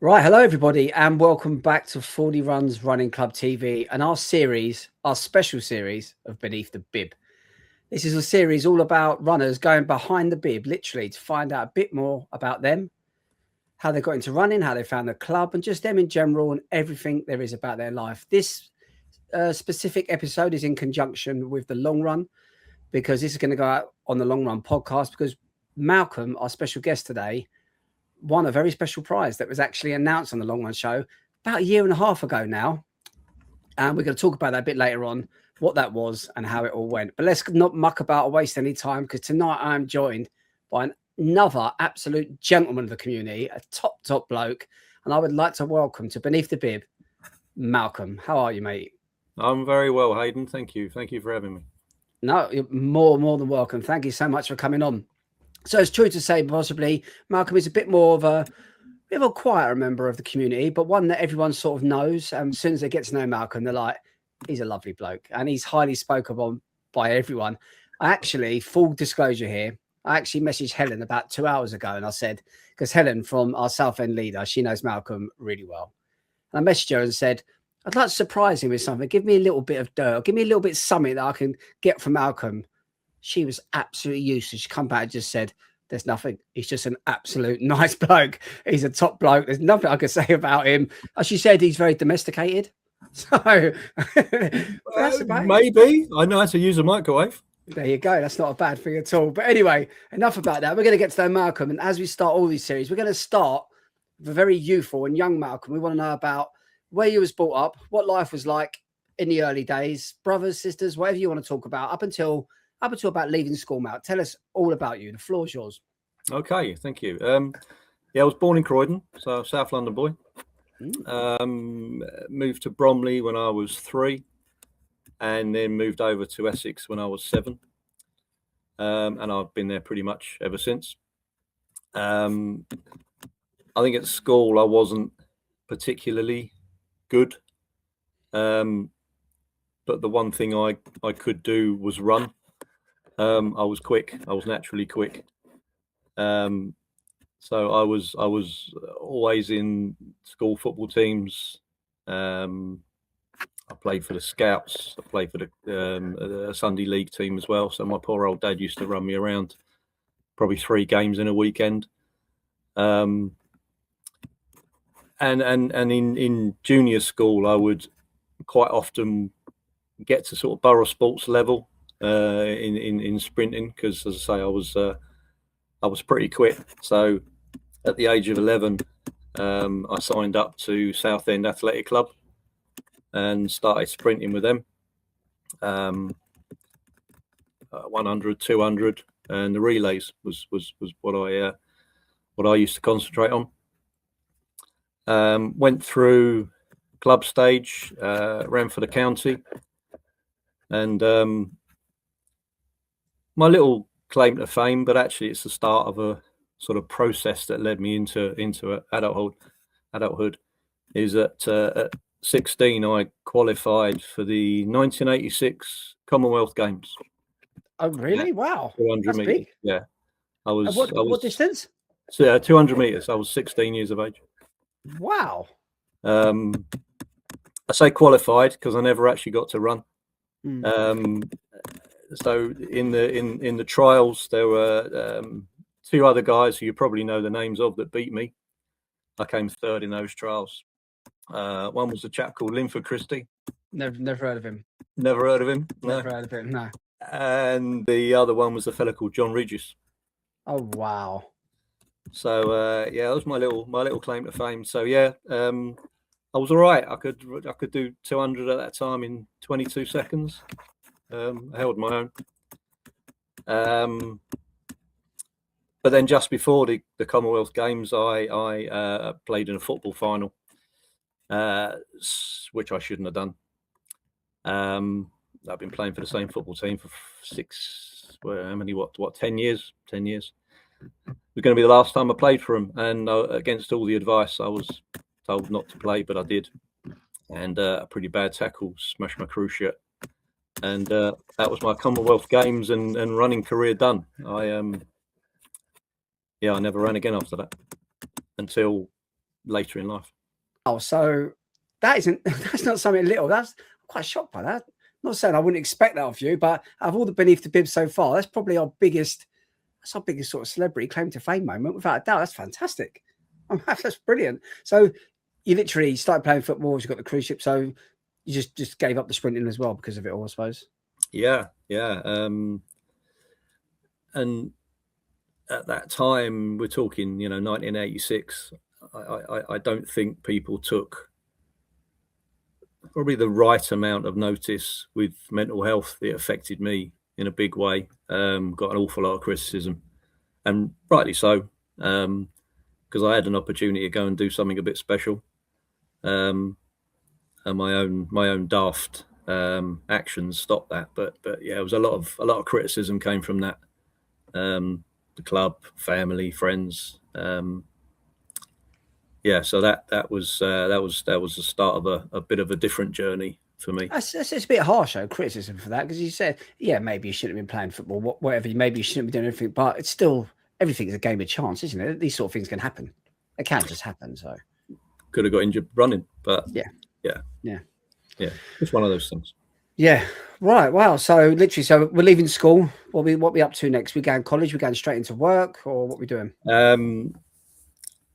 Right, hello everybody, and welcome back to 40 Runs Running Club TV and our series, our special series of Beneath the Bib. This is a series all about runners going behind the bib, literally, to find out a bit more about them, how they got into running, how they found the club, and just them in general and everything there is about their life. This specific episode is in conjunction with the long run, because this is going to go out on the long run podcast, because Malcolm, our special guest today, won a very special prize that was actually announced on the long run show about a year and a half ago now. And we're going to talk about that a bit later on, what that was and how it all went. But let's not muck about or waste any time, because tonight I'm joined by another absolute gentleman of the community, a top bloke. And I would like to welcome to Beneath the Bib, Malcolm. How are you, mate? I'm very well, Hayden. Thank you. Thank you for having me. No, you're more than welcome. Thank you so much for coming on. So it's true to say possibly Malcolm is a bit more of a quieter member of the community, but one that everyone sort of knows. As soon as they get to know Malcolm, they're like, he's a lovely bloke, and he's highly spoken on by everyone. I actually, full disclosure here, I actually messaged Helen about 2 hours ago, and I said, because Helen from our Southend leader, she knows Malcolm really well. And I messaged her and said, I'd like to surprise him with something. Give me a little bit of dirt, or give me a little bit of something that I can get from Malcolm. She was absolutely useless. She come back and just said, there's nothing. He's just an absolute nice bloke. He's a top bloke. There's nothing I can say about him. As she said, he's very domesticated. So that's about maybe. I know how to use a microwave. There you go. That's not a bad thing at all. But anyway, enough about that. We're going to get to know Malcolm. And as we start all these series, we're going to start with a very youthful and young Malcolm. We want to know about where you was brought up, what life was like in the early days, brothers, sisters, whatever you want to talk about, up until about leaving school, Mal. Tell us all about you. The floor's yours. Okay, thank you. Yeah, I was born in Croydon, so South London boy. Moved to Bromley when I was 3, and then moved over to Essex when I was 7. And I've been there pretty much ever since. I think at school I wasn't particularly good. But the one thing I could do was run. I was quick. I was naturally quick. So I was always in school football teams. I played for the Scouts. I played for the Sunday League team as well. So my poor old dad used to run me around, probably 3 games in a weekend. And in junior school, I would quite often get to sort of borough sports level in sprinting, because, as I say, I was pretty quick. So at the age of 11, I signed up to Southend Athletic Club and started sprinting with them. 100, 200, and the relays was what I used to concentrate on. Went through club stage, ran for the county, and my little claim to fame, but actually it's the start of a sort of process that led me into adulthood, is that at 16 I qualified for the 1986 Commonwealth Games. Oh, really? Wow. 200 That's meters. big. Yeah. I was what distance? So 200 meters. I was 16 years of age. Wow. I say qualified because I never actually got to run. So in the trials, there were 2 other guys who you probably know the names of that beat me. I came 3rd in those trials. One was a chap called Linford Christie. Never heard of him. Never heard of him. No. Never heard of him. No. And the other one was a fella called John Regis. Oh wow. So yeah, that was my little claim to fame. So yeah, I was all right. I could do 200 at that time in 22 seconds. I held my own. But then just before the Commonwealth Games, I played in a football final, which I shouldn't have done. I've been playing for the same football team for 10 years? 10 years. It was going to be the last time I played for them, and against all the advice, I was told not to play, but I did. And a pretty bad tackle smashed my crew shirt. And that was my Commonwealth Games and running career done. I never ran again after that until later in life. Oh, so that's not something little. I'm quite shocked by that. Not saying I wouldn't expect that of you, but out of all the Beneath the Bib so far, that's probably our biggest sort of celebrity claim to fame moment, without a doubt. That's fantastic. That's brilliant. So you literally started playing football, you got the cruise ship, so you just gave up the sprinting as well because of it all, I suppose. Yeah. And at that time, we're talking, 1986. I don't think people took probably the right amount of notice with mental health. It affected me in a big way. Got an awful lot of criticism, and rightly so, because I had an opportunity to go and do something a bit special, and my own daft actions stopped that. But yeah, it was a lot of criticism came from that. The club, family, friends. Yeah, so that was the start of a bit of a different journey for me. That's a bit harsh, though, criticism for that, because you said, yeah, maybe you shouldn't have been playing football, whatever. Maybe you shouldn't be doing everything, but it's still, everything's a game of chance, isn't it? These sort of things can happen. It can just happen. So could have got injured running, but yeah, it's one of those things. Yeah, right. Wow. So literally, so we're leaving school. What we up to next? We going college? We going straight into work, or what we doing?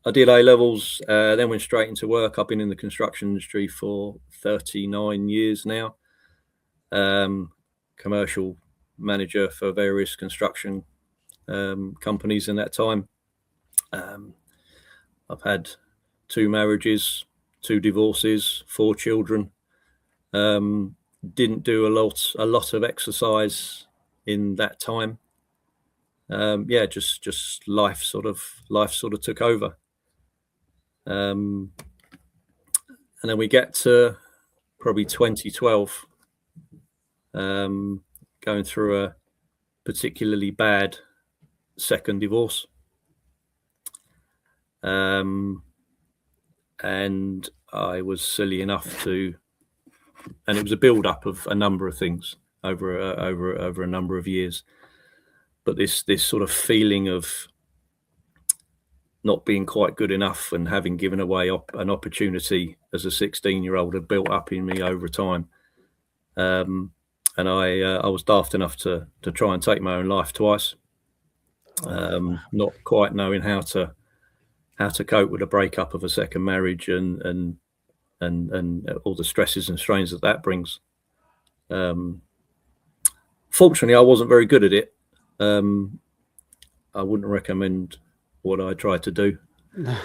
I did A levels, then went straight into work. I've been in the construction industry for 39 years now. Commercial manager for various construction companies in that time. I've had 2 marriages, 2 divorces, 4 children. Didn't do a lot of exercise in that time. Just life sort of took over. And then we get to probably 2012, going through a particularly bad second divorce. And I was silly enough to, and it was a build-up of a number of things over a number of years. But this sort of feeling of not being quite good enough and having given away an opportunity as a 16-year-old had built up in me over time. And I was daft enough to try and take my own life twice, not quite knowing how to cope with a breakup of a second marriage and all the stresses and strains that brings. Fortunately, I wasn't very good at it. I wouldn't recommend what I tried to do. No.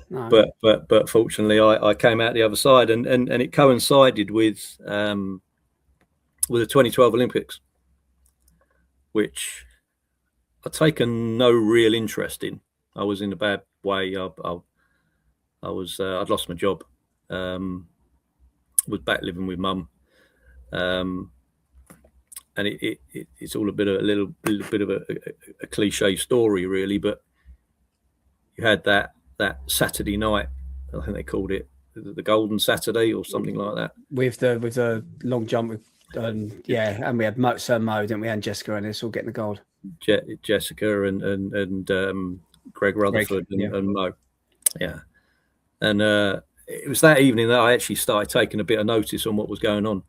But fortunately, I came out the other side, and it coincided with the 2012 Olympics, which I'd taken no real interest in. I was in a bad way. I'd lost my job. Was back living with mum, and it's all a little bit of a cliche story, really. But you had that Saturday night, I think they called it the Golden Saturday or something like that, with the long jump, and we had Sir Mo, didn't we? And Jessica, and it's all getting the gold. Jessica and Greg Rutherford and Mo, and it was that evening that I actually started taking a bit of notice on what was going on.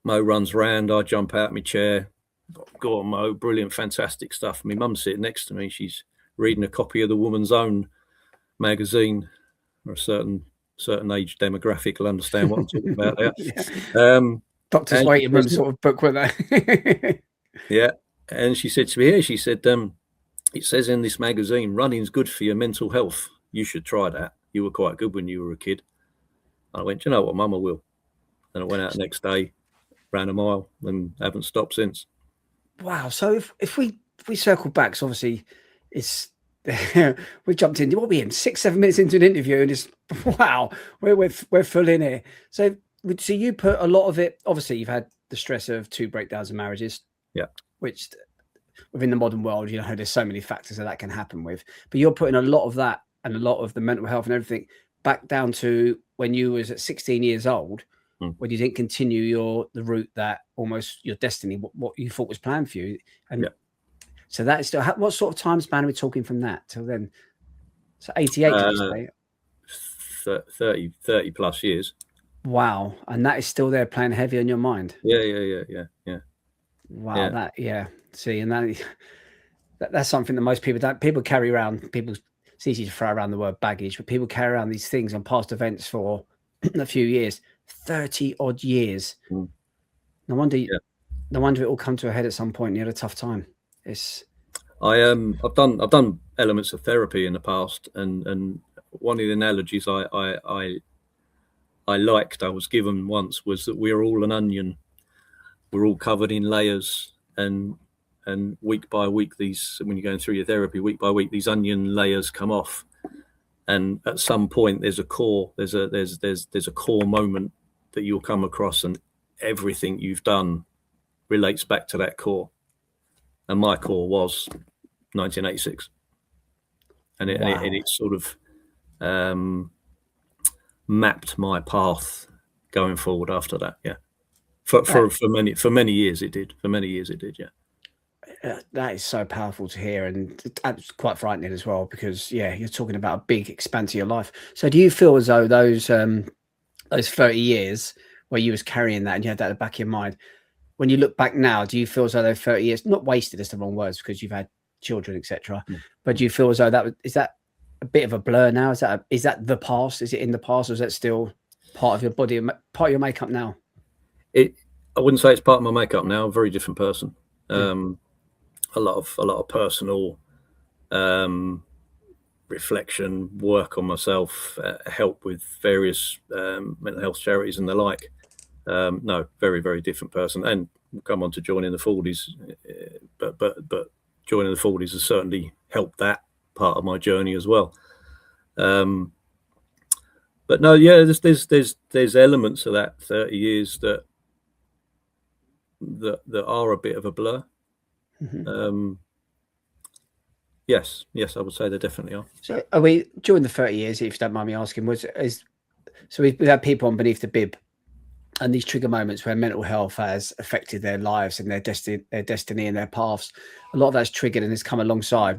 Mo runs round, I jump out of my chair. Go on, Mo, brilliant, fantastic stuff. My mum's sitting next to me. She's reading a copy of the Woman's Own magazine. Or a certain age demographic will understand what I'm talking about there. Doctor's waiting room sort of book, weren't they? Yeah. And she said to me, she said, it says in this magazine, running's good for your mental health. You should try that. You were quite good when you were a kid. I went, you know what, Mum, I will. And I went out the next day, ran a mile, and haven't stopped since. Wow. So if we circle back, so obviously it's we jumped in. What are we in? 6-7 minutes into an interview, and it's wow, we're full in here. So you put a lot of it. Obviously, you've had the stress of 2 breakdowns of marriages. Yeah. Which within the modern world, there's so many factors that can happen with. But you're putting a lot of that and a lot of the mental health and everything back down to when you was at 16 years old, when you didn't continue the route that almost your destiny, what you thought was planned for you. And so that is still, what sort of time span are we talking from that till then? So 88, did you say? 30 plus years. Wow. And that is still there playing heavy on your mind? Yeah. Wow, See, and that's something that most people don't. People carry around. It's easy to throw around the word baggage, but people carry around these things on past events for a few years, 30 odd years. Mm. No wonder it all come to a head at some point. And you had a tough time. I've done elements of therapy in the past, and one of the analogies I liked, I was given once, was that we're all an onion. We're all covered in layers, and week by week, when you're going through your therapy, week by week, these onion layers come off, and at some point there's a core moment that you'll come across, and everything you've done relates back to that core. And my core was 1986, and it sort of mapped my path going forward after that. Yeah, for many years it did. Yeah. That is so powerful to hear, and it's quite frightening as well, because you're talking about a big expanse of your life. So do you feel as though those 30 years where you was carrying that and you had that at the back of your mind, when you look back now, do you feel as though those 30 years, not wasted is the wrong words because you've had children, etc., but do you feel as though is that a bit of a blur now? Is that the past? Is it in the past, or is that still part of your body, part of your makeup now? I wouldn't say it's part of my makeup now. I'm a very different person. A lot of personal reflection, work on myself, help with various mental health charities and the like. No, very, very different person, and we'll come on to joining the FORDYs, but joining the FORDYs has certainly helped that part of my journey as well. But no, there's elements of that 30 years that are a bit of a blur. Yes, I would say they definitely are. So are we, during the 30 years, if you don't mind me asking, so we've had people on Beneath the Bib, and these trigger moments where mental health has affected their lives and their destiny and their paths, a lot of that's triggered and has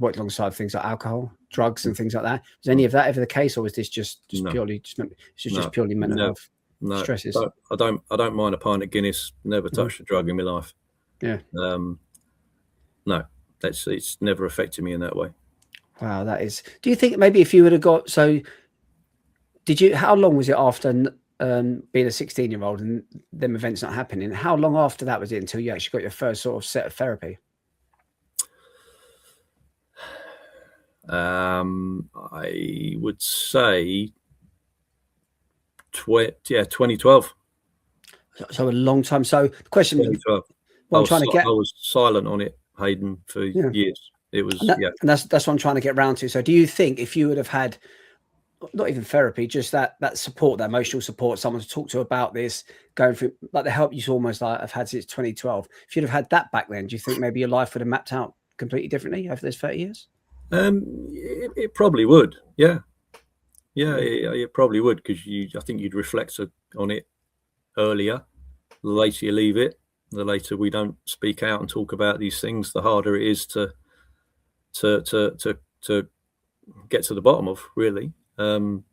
worked alongside things like alcohol, drugs, and things like that. Was any of that ever the case, or was this just purely mental health stresses? I don't mind a pint of Guinness. Never touched a drug in my life. Yeah. No, it's never affected me in that way. Wow, that is. Do you think maybe if you would have got, so did you? How long was it after being a 16-year-old and them events not happening? How long after that was it until you actually got your first sort of set of therapy? I would say 2012. So a long time. So the question, 2012. I was silent on it, Hayden, for years. It was, and that's what I'm trying to get round to. So do you think if you would have had, not even therapy, just that support, that emotional support, someone to talk to about this, going through, like the help you almost like have had since 2012, if you'd have had that back then, do you think maybe your life would have mapped out completely differently over those 30 years? It probably would. It probably would, because I think you'd reflect on it earlier. The later you leave it, the later we don't speak out and talk about these things, the harder it is to get to the bottom of, really. I mean,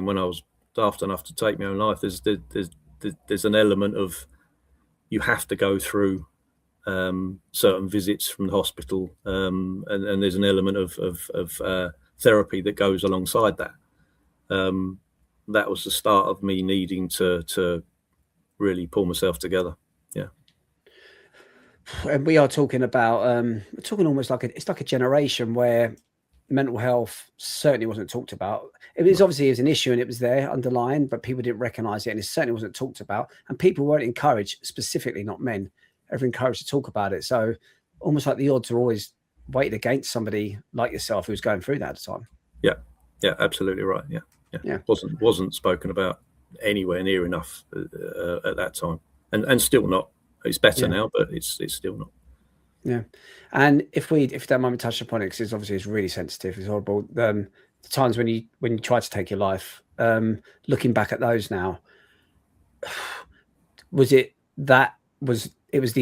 when I was daft enough to take my own life, there's an element of, you have to go through certain visits from the hospital, and there's an element of therapy that goes alongside that. That was the start of me needing to really pull myself together. And we are talking about we're talking almost like it's like a generation where mental health certainly wasn't talked about. It was obviously an issue and it was there underlying, but people didn't recognize it, and it certainly wasn't talked about, and people weren't encouraged, specifically not men, ever encouraged to talk about it. So almost like the odds are always weighted against somebody like yourself who's going through that at the time. Yeah, absolutely right. Yeah. Wasn't spoken about anywhere near enough at that time, and still not. It's better now, but it's still not. Yeah. And if you don't mind me touching upon it, because it's really sensitive, it's horrible. The times when you tried to take your life, looking back at those now, was it the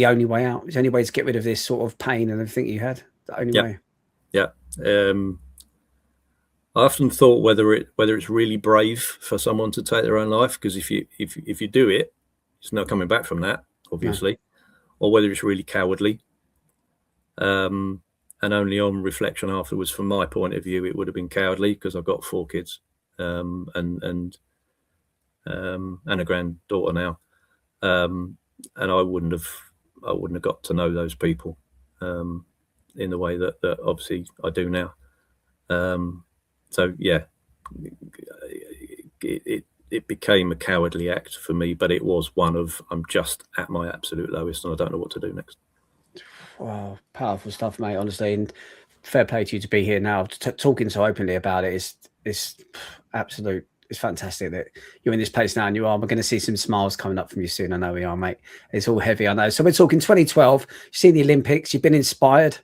only way out? Was the only way to get rid of this sort of pain and everything you had? The only way? Yeah. I often thought whether it's really brave for someone to take their own life, because if you do it, it's not coming back from that, obviously, or whether it's really cowardly. And only on reflection afterwards, from my point of view, it would have been cowardly, because I've got 4 kids, and a granddaughter now, and I wouldn't have got to know those people in the way that obviously I do now. So yeah, it became a cowardly act for me, but it was one of, I'm just at my absolute lowest and I don't know what to do next. Wow, powerful stuff, mate. Honestly, and fair play to you to be here now, talking so openly about it. It's absolute. It's fantastic that you're in this place now, and you are. We're going to see some smiles coming up from you soon. I know we are, mate. It's all heavy, I know. So we're talking 2012. You've seen the Olympics. You've been inspired.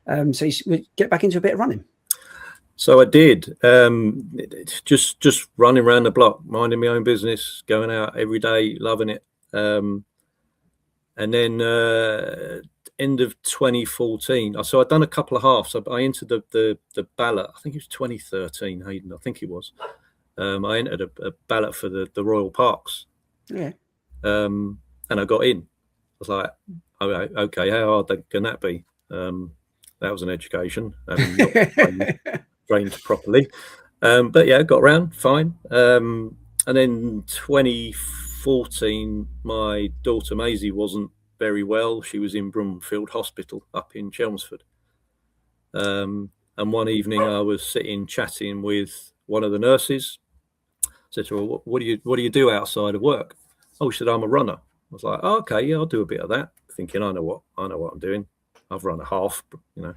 So you get back into a bit of running. So I did. Just running around the block, minding my own business, going out every day, loving it. And then end of 2014, so I'd done a couple of halves. I entered the ballot. I think it was 2013, Hayden. I think it was. I entered a ballot for the Royal Parks. Yeah. And I got in. I was like, okay, how hard can that be? That was an education. Trained properly. But yeah, got around fine. And then 2014, my daughter Maisie wasn't very well. She was in Broomfield Hospital up in Chelmsford. And one evening I was sitting chatting with one of the nurses. I said to her, what do you do outside of work? Oh, she said, I'm a runner. I was like, oh, okay, yeah, I'll do a bit of that. Thinking I know what I'm doing. I've run a half, I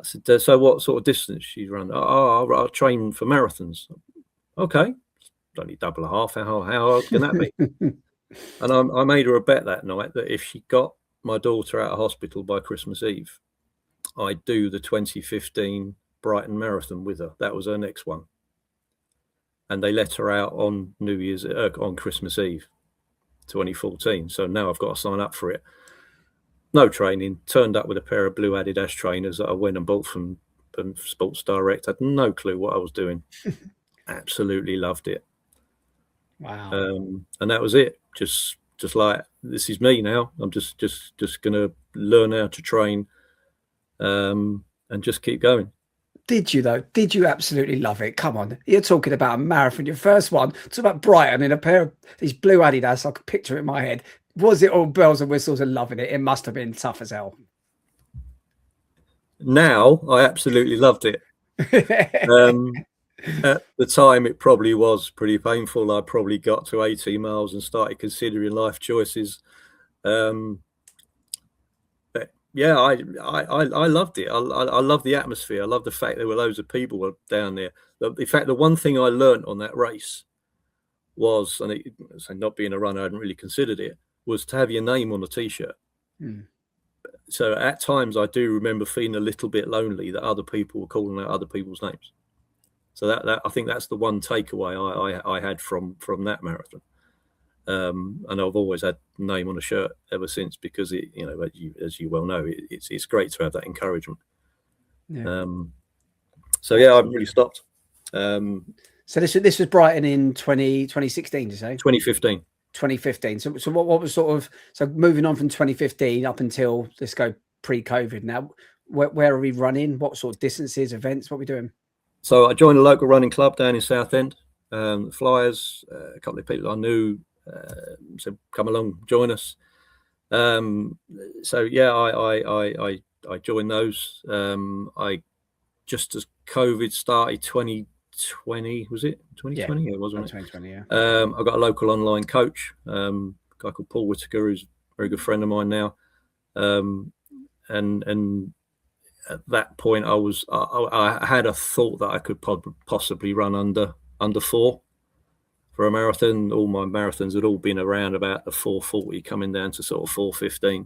said, so what sort of distance she run? Oh, I'll train for marathons. Okay, only double a half. How hard can that be? And I made her a bet that night that if she got my daughter out of hospital by Christmas Eve, I'd do the 2015 Brighton Marathon with her. That was her next one. And they let her out on on Christmas Eve, 2014. So now I've got to sign up for it. No training, turned up with a pair of blue Adidas trainers that I went and bought from Sports Direct. Had no clue what I was doing. Absolutely loved it. Wow. And that was it. Just like, this is me now. I'm just gonna learn how to train, and just keep going. Did you though? Did you absolutely love it? Come on, you're talking about a marathon, your first one. Talk about Brighton in a pair of these blue Adidas. I could picture it in my head. Was it all bells and whistles and loving it? It must have been tough as hell. Now I absolutely loved it. At the time, it probably was pretty painful. I probably got to 18 miles and started considering life choices. But yeah, I loved it. I love the atmosphere. I love the fact there were loads of people down there. In fact, the one thing I learned on that race was, and so not being a runner, I hadn't really considered it, was to have your name on a t-shirt. So at times I do remember feeling a little bit lonely that other people were calling out other people's names. So that I think that's the one takeaway I had from that marathon. And I've always had name on a shirt ever since, because it, as you well know, it's great to have that encouragement. Yeah. So yeah, I haven't really stopped. So this was Brighton in 2016, did you say? 2015. 2015. So what was sort of, so moving on from 2015 up until, let's go pre-COVID now, where are we running? What sort of distances, events, what are we doing? So I joined a local running club down in Southend. Flyers, a couple of people I knew said, come along, join us. So yeah, I joined those. I just as COVID started, 2020, was it 2020? Yeah, it was, wasn't it? 2020, yeah. I got a local online coach, a guy called Paul Whitaker, who's a very good friend of mine now. And at that point, I had a thought that I could possibly run under 4 for a marathon. All my marathons had all been around about the 4:40, coming down to sort of 4:15,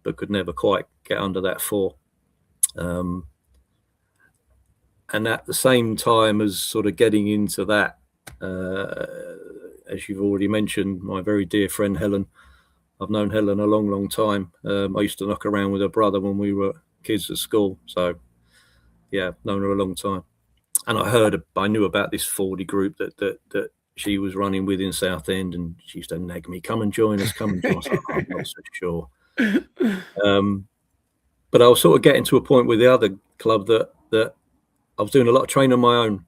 but could never quite get under that 4. And at the same time as sort of getting into that, as you've already mentioned, my very dear friend Helen, I've known Helen a long time. I used to knock around with her brother when we were kids at school. So yeah, known her a long time. And I knew about this FORDY group that she was running with in Southend, and she used to nag me, come and join us, come and join us. I was like, I'm not so sure. But I was sort of getting to a point with the other club that I was doing a lot of training on my own,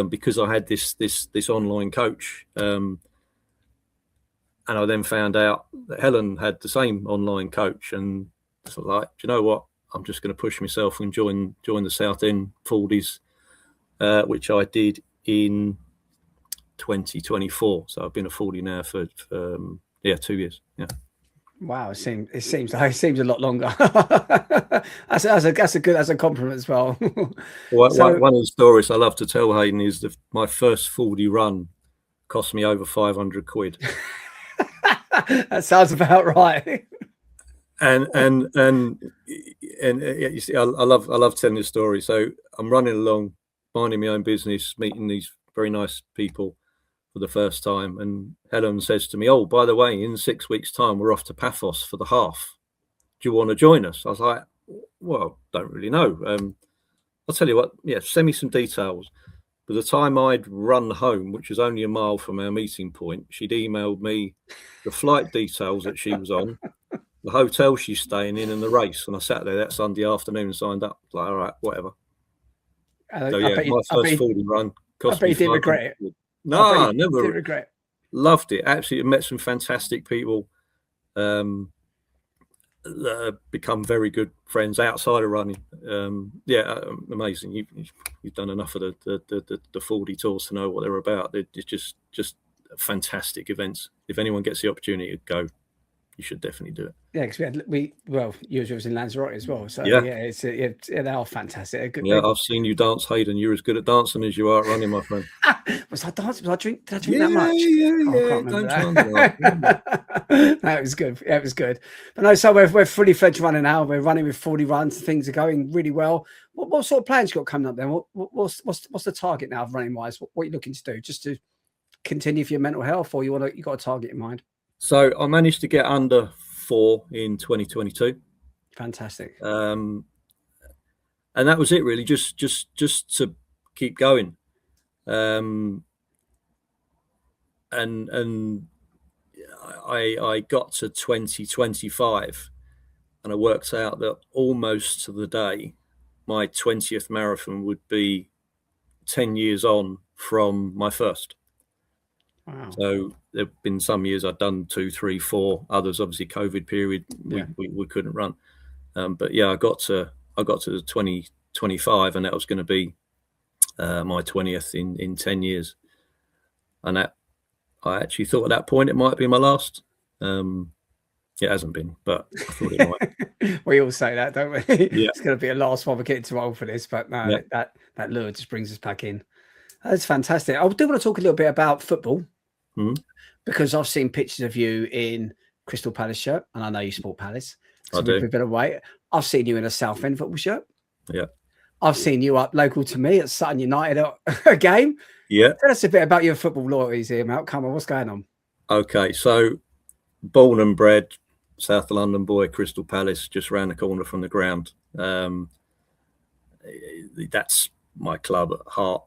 because I had this online coach. And I then found out that Helen had the same online coach, and I was like, do you know what? I'm just going to push myself and join the Southend FORDYs, which I did in 2024. So I've been a FORDY now for 2 years. Yeah. Wow, it seems a lot longer. that's a compliment as well. Well, so, one of the stories I love to tell, Hayden, is that my first FORDY run cost me over 500 quid. That sounds about right. And you see, I love telling this story. So I'm running along, minding my own business, meeting these very nice people for the first time, and Helen says to me, "Oh, by the way, in 6 weeks' time, we're off to Paphos for the half. Do you want to join us?" I was like, "Well, don't really know. I'll tell you what. Yeah, send me some details." By the time I'd run home, which was only a mile from our meeting point, she'd emailed me the flight details that she was on, the hotel she's staying in, and the race. And I sat there that Sunday afternoon and signed up. Like, all right, whatever. So yeah, my first FORDY run cost me. I bet you didn't regret it. No, never regret. Loved it. Absolutely, met some fantastic people. Become very good friends outside of running. Amazing. You've done enough of the FORDY tours to know what they're about. It's just fantastic events. If anyone gets the opportunity to go, you should definitely do it. Yeah, because yours was in Lanzarote as well. So yeah, they are fantastic. I've seen you dance, Hayden. You're as good at dancing as you are at running, my friend. Was I dancing? Did I drink that much? That was good. Yeah, it was good. But no, so we're fully fledged running now. We're running with FORDY runs. Things are going really well. What sort of plans you got coming up then? What's the target now of running wise? What are you looking to do? Just to continue for your mental health, or you got a target in mind? So I managed to get under 4 in 2022. Fantastic. And that was it really, just to keep going. And I got to 2025, and I worked out that almost to the day, my 20th marathon would be 10 years on from my first. Wow. So there've been some years I've done 2, 3, 4. Others, obviously, COVID period, we couldn't run. But yeah, I got to the 2025, and that was going to be my 20th in 10 years. And that, I actually thought at that point it might be my last. It hasn't been, but I thought it might. We all say that, don't we? Yeah. It's going to be a last one. We're getting too old for this, but no, that lure just brings us back in. That's fantastic. I do want to talk a little bit about football, because I've seen pictures of you in Crystal Palace shirt, and I know you support Palace. So I do. A bit of weight. I've seen you in a Southend football shirt. Yeah. I've seen you up local to me at Sutton United at a game. Yeah. Tell us a bit about your football loyalties here, Mal. Come on, what's going on? Okay, so born and bred South London boy, Crystal Palace, just round the corner from the ground. That's my club at heart.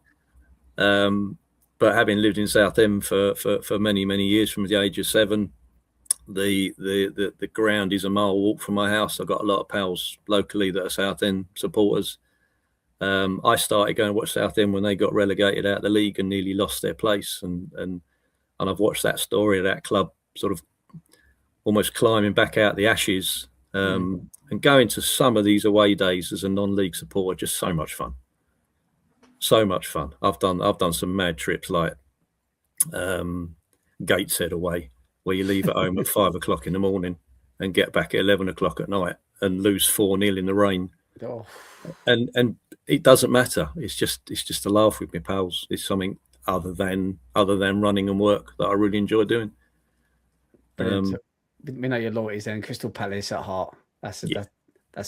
But having lived in Southend for many years, from the age of 7, the ground is a mile walk from my house. I've got a lot of pals locally that are Southend supporters. I started going to watch Southend when they got relegated out of the league and nearly lost their place, and I've watched that story of that club sort of almost climbing back out the ashes, and going to some of these away days as a non-league supporter, just so much fun. So much fun. I've done some mad trips, like Gateshead away, where you leave at home at 5 o'clock in the morning and get back at 11 o'clock at night and lose 4-0 in the rain. Oh. And it doesn't matter. It's just a laugh with my pals. It's something other than running and work that I really enjoy doing. We know your loyalties then. Crystal Palace at heart. That's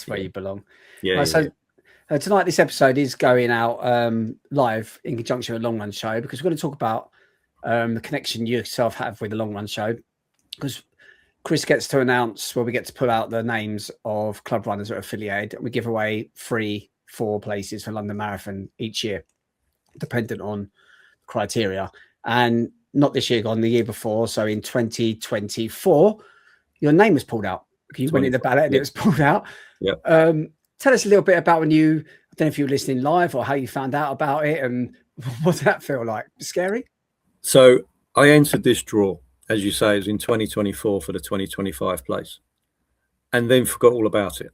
where you belong. Yeah. Tonight, this episode is going out live in conjunction with the Long Run Show, because we're going to talk about the connection you yourself have with the Long Run Show. Because Chris gets to announce, we get to pull out the names of club runners that are affiliated. We give away free 4 places for London Marathon each year, dependent on criteria. And not this year, gone the year before. So in 2024, your name was pulled out. You went in the ballot and it was pulled out. Yeah. Tell us a little bit about when you, I don't know if you were listening live or how you found out about it, and what did that feel like? Scary? So I entered this draw, as you say, it was in 2024 for the 2025 place, and then forgot all about it.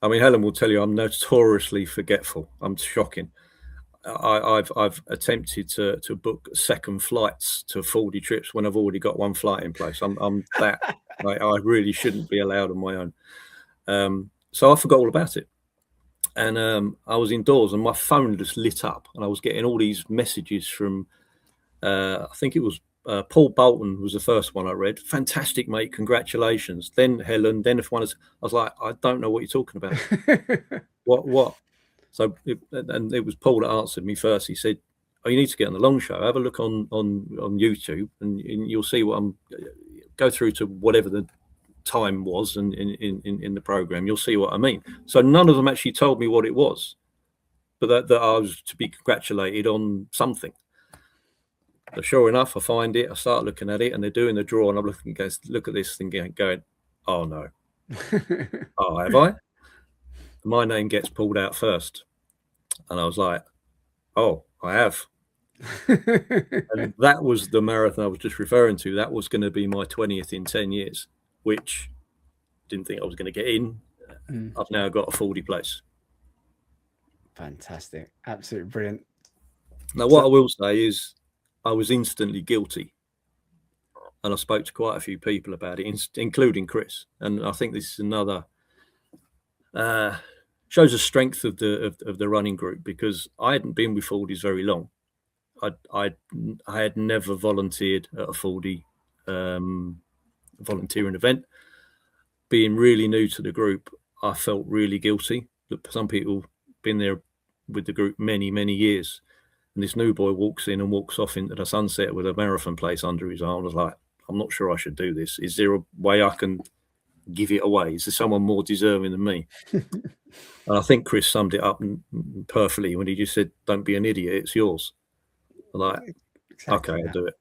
I mean, Helen will tell you I'm notoriously forgetful. I'm shocking. I've attempted to book second flights to 40 trips when I've already got one flight in place. I'm that I really shouldn't be allowed on my own. So I forgot all about it, and I was indoors and my phone just lit up, and I was getting all these messages from I think it was Paul Bolton was the first one I read. Fantastic, mate, congratulations. Then Helen, then if one is, I was like, I don't know what you're talking about. What? So it was Paul that answered me first. He said, "Oh, you need to get on the long show. Have a look on YouTube, and you'll see what I'm. Go through to whatever the time was, and in the program, you'll see what I mean." So none of them actually told me what it was, but that I was to be congratulated on something. So sure enough, I find it. I start looking at it, and they're doing the draw, and I'm looking, look at this thing, going, "Oh no, oh have I?" My name gets pulled out first, and I was like, "Oh, I have." And that was the marathon I was just referring to. That was going to be my 20th in 10 years, which didn't think I was going to get in. I've now got a 40 place. Fantastic, absolutely brilliant. Now, what I will say is, I was instantly guilty, and I spoke to quite a few people about it, including Chris. And I think this is another shows the strength of the running group, because I hadn't been with Fordies very long. I had never volunteered at a 40 volunteering event. Being really new to the group, I felt really guilty. Some people been there with the group many years, and this new boy walks in and walks off into the sunset with a marathon place under his arm. I was like, I'm not sure I should do this. Is there a way I can give it away? Is there someone more deserving than me? And I think Chris summed it up perfectly when he just said, "Don't be an idiot, it's yours." I'm like, exactly, okay, I'll do it.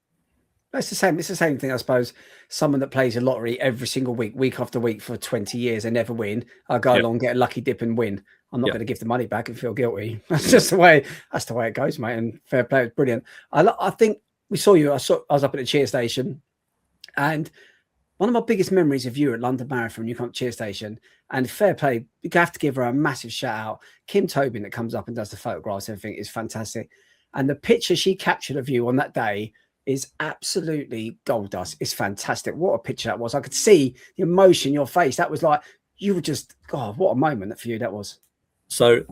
It's the same. It's the same thing, I suppose. Someone that plays a lottery every single week after week for 20 years and never win, I'll go along, get a lucky dip and win. I'm not going to give the money back and feel guilty. That's just the way. That's the way it goes, mate. And fair play, it's brilliant. I think we saw you. I was up at the cheer station, and one of my biggest memories of you at London Marathon, you come to cheer station, and fair play. You have to give her a massive shout out. Kim Tobin that comes up and does the photographs, everything is fantastic. And the picture she captured of you on that day is absolutely gold dust. It's fantastic. What a picture that was. I could see the emotion in your face. That was like, you were just, God, what a moment for you that was. So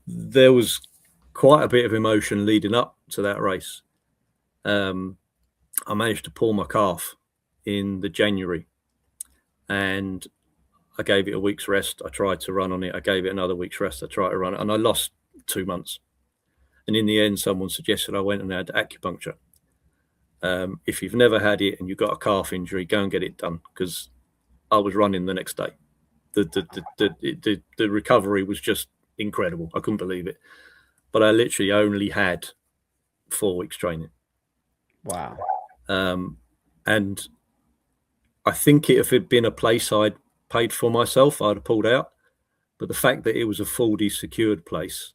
there was quite a bit of emotion leading up to that race. I managed to pull my calf in the January, and I gave it a week's rest. I tried to run on it. I gave it another week's rest. I tried to run it, and I lost 2 months. And in the end, someone suggested I went and had acupuncture. If you've never had it and you've got a calf injury, go and get it done, because I was running the next day. The recovery was just incredible. I couldn't believe it. But I literally only had 4 weeks training. Wow. And I think if it had been a place I'd paid for myself, I'd have pulled out. But the fact that it was a fully secured place,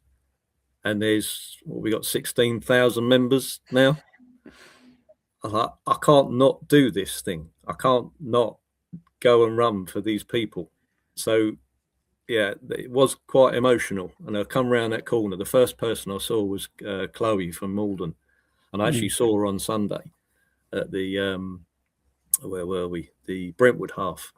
and there's, we got 16,000 members now. I can't not do this thing. I can't not go and run for these people. So, yeah, it was quite emotional. And I come around that corner. The first person I saw was Chloe from Malden. And I actually saw her on Sunday at the, where were we? The Brentwood half.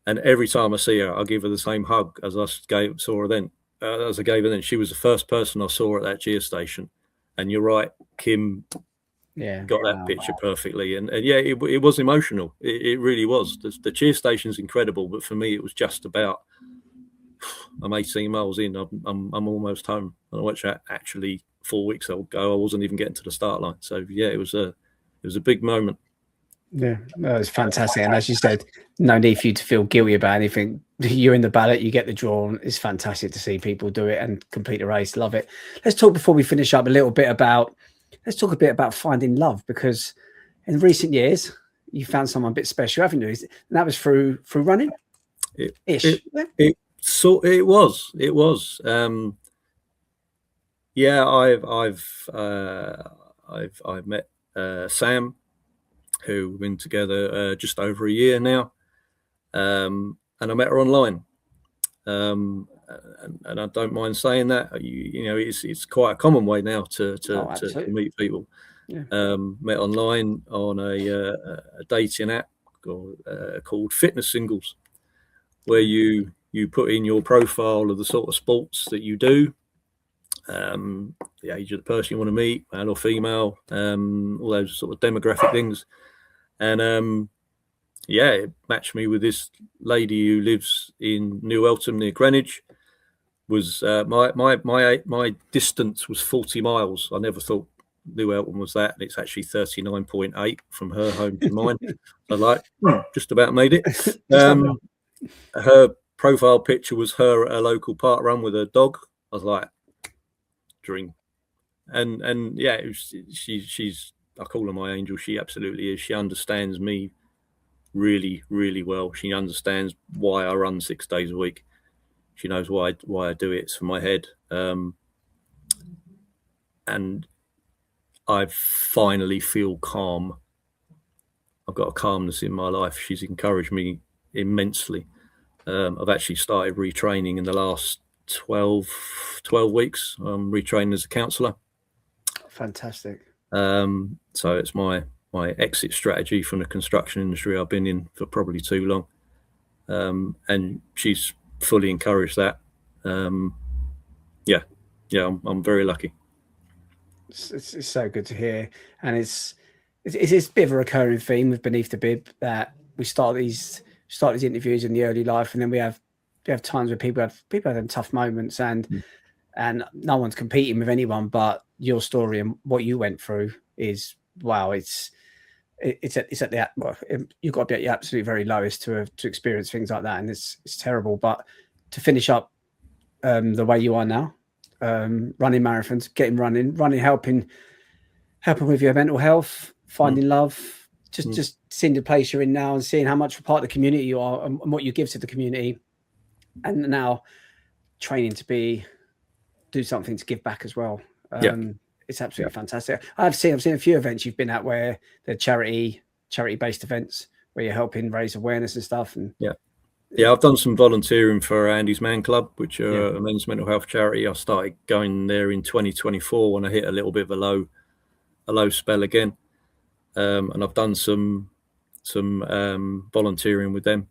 And every time I see her, I give her the same hug as I saw her then. As I gave her then. She was the first person I saw at that cheer station. And you're right, Kim got that picture perfectly. And yeah, it was emotional. It really was. The cheer station's incredible, but for me, it was just about, I'm 18 miles in, I'm almost home. And I watched that actually 4 weeks ago. I wasn't even getting to the start line. So yeah, it was a big moment. Yeah, no, it's fantastic. And as you said, no need for you to feel guilty about anything. You're in the ballot, you get the draw. And it's fantastic to see people do it and complete the race. Love it. Let's talk before we finish up a little bit about, let's talk a bit about finding love, because in recent years, you found someone a bit special, haven't you? And that was through running? It was. Yeah, I've met Sam, who we've been together just over a year now, and I met her online, and I don't mind saying that. You know, it's quite a common way now to meet people. Yeah. Met online on a dating app called Fitness Singles, where you put in your profile of the sort of sports that you do, the age of the person you want to meet, male or female, all those sort of demographic things. And yeah, it matched me with this lady who lives in New Eltham near Greenwich. Was my distance was 40 miles. I never thought New Eltham was that, and it's actually 39.8 from her home to mine. So just about made it. Her profile picture was her at a local park run with her dog. I was like, dream. And yeah, she's I call her my angel. She absolutely is. She understands me really, really well. She understands why I run 6 days a week. She knows why I do it. It's for my head. And I finally feel calm. I've got a calmness in my life. She's encouraged me immensely. I've actually started retraining in the last 12 weeks. I'm retraining as a counsellor. Fantastic. So it's my exit strategy from the construction industry I've been in for probably too long. And she's fully encouraged that. Yeah, I'm very lucky. It's so good to hear. And it's a bit of a recurring theme with Beneath the Bib, that we start these interviews in the early life, and then we have times where people have tough moments, and no one's competing with anyone, but your story and what you went through is, wow, it's at the, well, you've got to be at your absolute very lowest to experience things like that, and it's terrible. But to finish up the way you are now, running marathons, running, helping with your mental health, finding love, just seeing the place you're in now and seeing how much part of the community you are and what you give to the community, and now training to do something to give back as well. It's absolutely fantastic. I've seen a few events you've been at where they're charity based events where you're helping raise awareness and stuff. And I've done some volunteering for Andy's Man Club, which are a men's mental health charity. I started going there in 2024 when I hit a little bit of a low spell again, and I've done some volunteering with them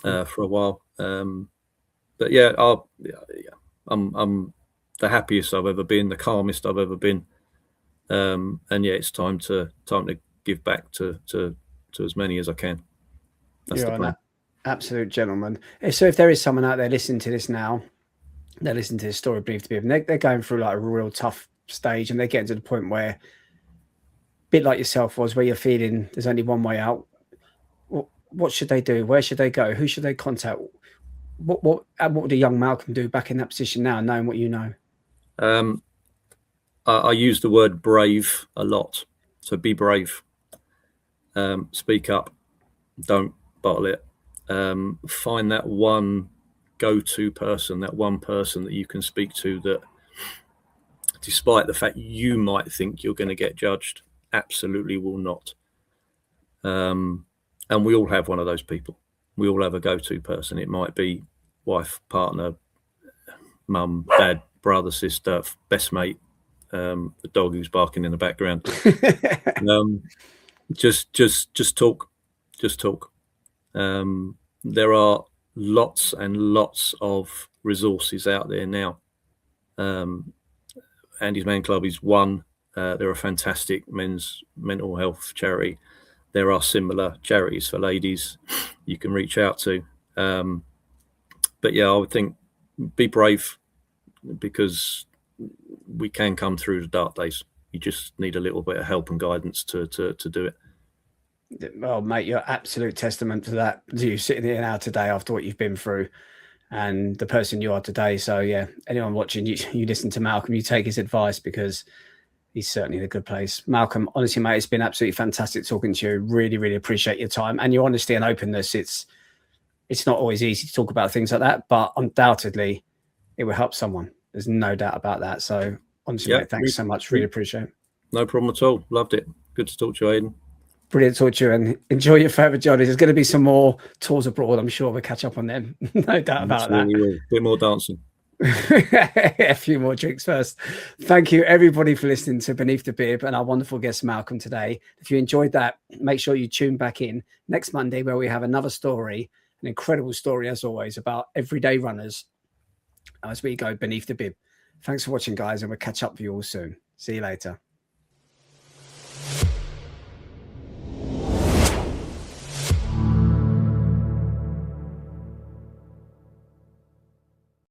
for a while. But yeah, I'm the happiest I've ever been, the calmest I've ever been, and yeah, it's time to give back to as many as I can. That's the plan. Absolute gentleman. So if there is someone out there listening to this now, they're listening to this story, Beneath the Bib, and they're going through like a real tough stage, and they're getting to the point where, a bit like yourself was, where you're feeling there's only one way out. What should they do? Where should they go? Who should they contact? What would a young Malcolm do back in that position now, knowing what you know? I use the word brave a lot. So be brave. Speak up. Don't bottle it. Find that one go-to person, that one person that you can speak to, that despite the fact you might think you're going to get judged, absolutely will not. And we all have one of those people. We all have a go-to person. It might be wife, partner, mum, dad, brother, sister, best mate, the dog who's barking in the background. Just talk. Just talk. There are lots and lots of resources out there now. Andy's Man Club is one. They're a fantastic men's mental health charity. There are similar charities for ladies you can reach out to. But yeah, I would think be brave, because we can come through the dark days. You just need a little bit of help and guidance to do it. Well, mate, you're absolute testament to that. To you sitting here now today after what you've been through and the person you are today. So yeah, anyone watching, you listen to Malcolm, you take his advice because he's certainly in a good place. Malcolm, honestly, mate, it's been absolutely fantastic talking to you. Really, really appreciate your time and your honesty and openness. It's not always easy to talk about things like that, but undoubtedly it will help someone. There's no doubt about that. So honestly, mate, thanks so much. Really appreciate it. No problem at all. Loved it. Good to talk to you, Aidan. Brilliant to talk to you, and enjoy your favourite journeys. There's going to be some more tours abroad. I'm sure we'll catch up on them. No doubt about that. A bit more dancing. A few more drinks first. Thank you, everybody, for listening to Beneath the Bib and our wonderful guest, Malcolm, today. If you enjoyed that, make sure you tune back in next Monday where we have another story, an incredible story, as always, about everyday runners as we go beneath the bib. Thanks for watching, guys, and we'll catch up with you all soon. See you later.